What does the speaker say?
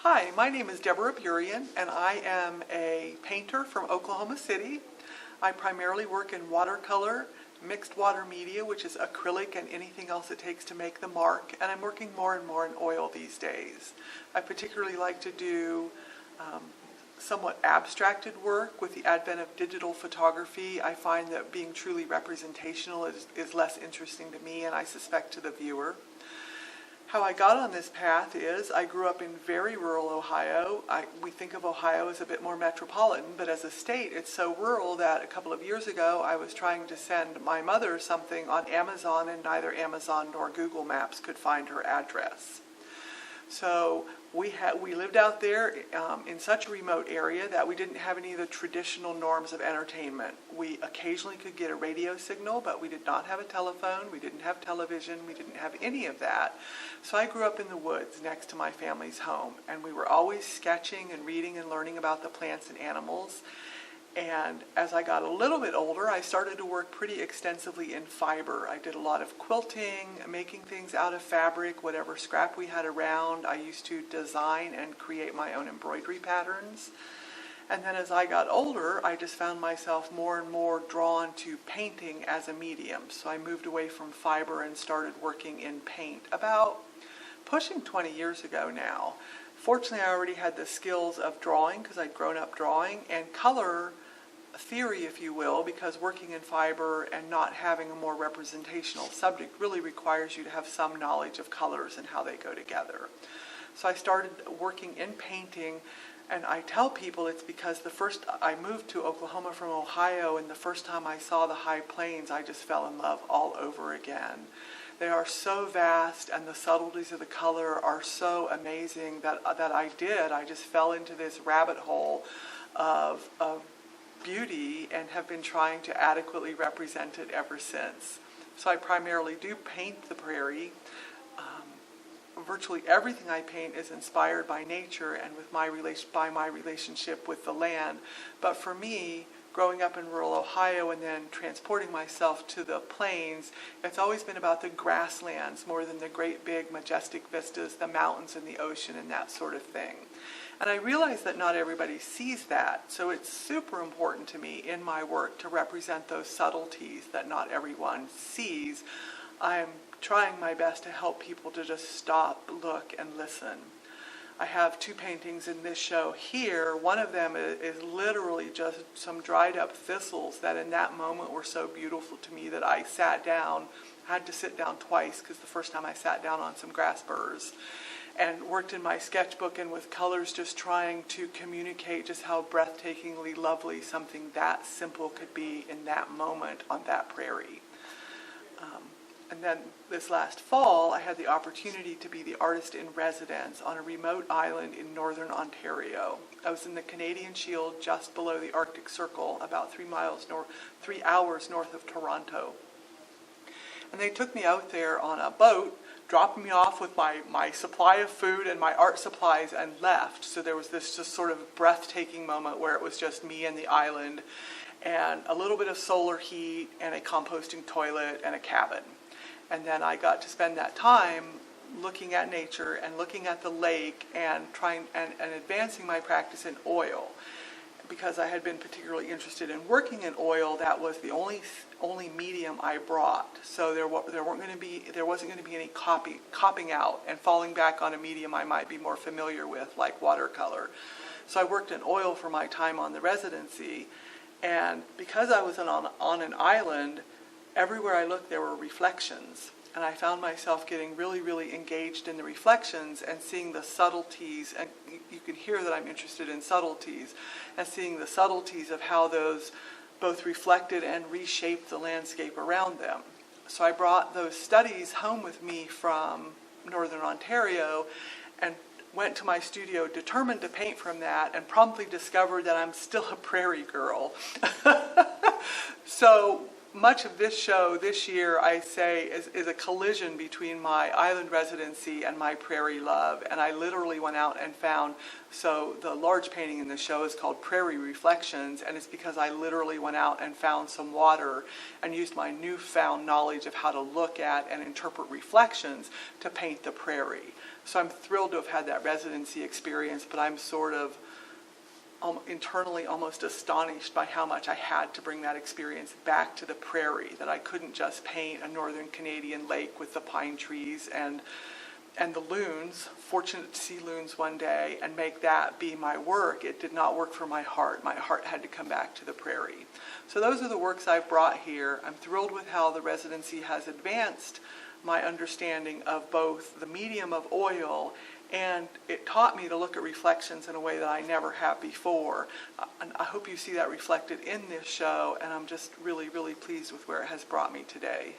Hi, my name is Deborah Burian, and I am a painter from Oklahoma City. I primarily work in watercolor, mixed water media, which is acrylic and anything else it takes to make the mark, and I'm working more and more in oil these days. I particularly like to do somewhat abstracted work. With the advent of digital photography, I find that being truly representational is less interesting to me, and I suspect to the viewer. How I got on this path is I grew up in very rural Ohio. We think of Ohio as a bit more metropolitan, but as a state it's so rural that a couple of years ago I was trying to send my mother something on Amazon, and neither Amazon nor Google Maps could find her address. So we lived out there in such a remote area that we didn't have any of the traditional norms of entertainment. We occasionally could get a radio signal, but we did not have a telephone, we didn't have television, we didn't have any of that. So I grew up in the woods next to my family's home, and we were always sketching and reading and learning about the plants and animals. And as I got a little bit older, I started to work pretty extensively in fiber. I did a lot of quilting, making things out of fabric, whatever scrap we had around. I used to design and create my own embroidery patterns. And then as I got older, I just found myself more and more drawn to painting as a medium. So I moved away from fiber and started working in paint about pushing 20 years ago now. Fortunately, I already had the skills of drawing because I'd grown up drawing, and color theory, if you will, because working in fiber and not having a more representational subject really requires you to have some knowledge of colors and how they go together. So I started working in painting, and I tell people it's because I moved to Oklahoma from Ohio, and the first time I saw the high plains, I just fell in love all over again. They are so vast, and the subtleties of the color are so amazing that I just fell into this rabbit hole of beauty and have been trying to adequately represent it ever since. So I primarily do paint the prairie. Virtually everything I paint is inspired by nature and by my relationship with the land. But for me, growing up in rural Ohio and then transporting myself to the plains, it's always been about the grasslands more than the great big majestic vistas, the mountains and the ocean and that sort of thing. And I realize that not everybody sees that, so it's super important to me in my work to represent those subtleties that not everyone sees. I'm trying my best to help people to just stop, look, and listen. I have two paintings in this show here. One of them is literally just some dried up thistles that in that moment were so beautiful to me that I had to sit down twice, because the first time I sat down on some grass burrs and worked in my sketchbook and with colors, just trying to communicate just how breathtakingly lovely something that simple could be in that moment on that prairie. And then this last fall, I had the opportunity to be the artist in residence on a remote island in northern Ontario. I was in the Canadian Shield, just below the Arctic Circle, about 3 hours north of Toronto. And they took me out there on a boat, dropped me off with my supply of food and my art supplies, and left. So there was this just sort of breathtaking moment where it was just me and the island, and a little bit of solar heat, and a composting toilet, and a cabin. And then I got to spend that time looking at nature and looking at the lake and trying and advancing my practice in oil. Because I had been particularly interested in working in oil, that was the only medium I brought. So there wasn't going to be any copping out and falling back on a medium I might be more familiar with, like watercolor. So I worked in oil for my time on the residency, and because I was on an island, everywhere I looked there were reflections, and I found myself getting really, really engaged in the reflections and seeing the subtleties, and you can hear that I'm interested in subtleties, and seeing the subtleties of how those both reflected and reshaped the landscape around them. So I brought those studies home with me from northern Ontario and went to my studio determined to paint from that, and promptly discovered that I'm still a prairie girl. So much of this show this year, I say, is a collision between my island residency and my prairie love. And I literally went out and found, so the large painting in the show is called Prairie Reflections, and it's because I literally went out and found some water and used my newfound knowledge of how to look at and interpret reflections to paint the prairie. So I'm thrilled to have had that residency experience, but I'm sort of internally almost astonished by how much I had to bring that experience back to the prairie, that I couldn't just paint a northern Canadian lake with the pine trees and the loons, fortunate to see loons one day, and make that be my work. It did not work for my heart. My heart had to come back to the prairie. So those are the works I've brought here. I'm thrilled with how the residency has advanced my understanding of both the medium of oil, and it taught me to look at reflections in a way that I never have before. And I hope you see that reflected in this show, and I'm just really, really pleased with where it has brought me today.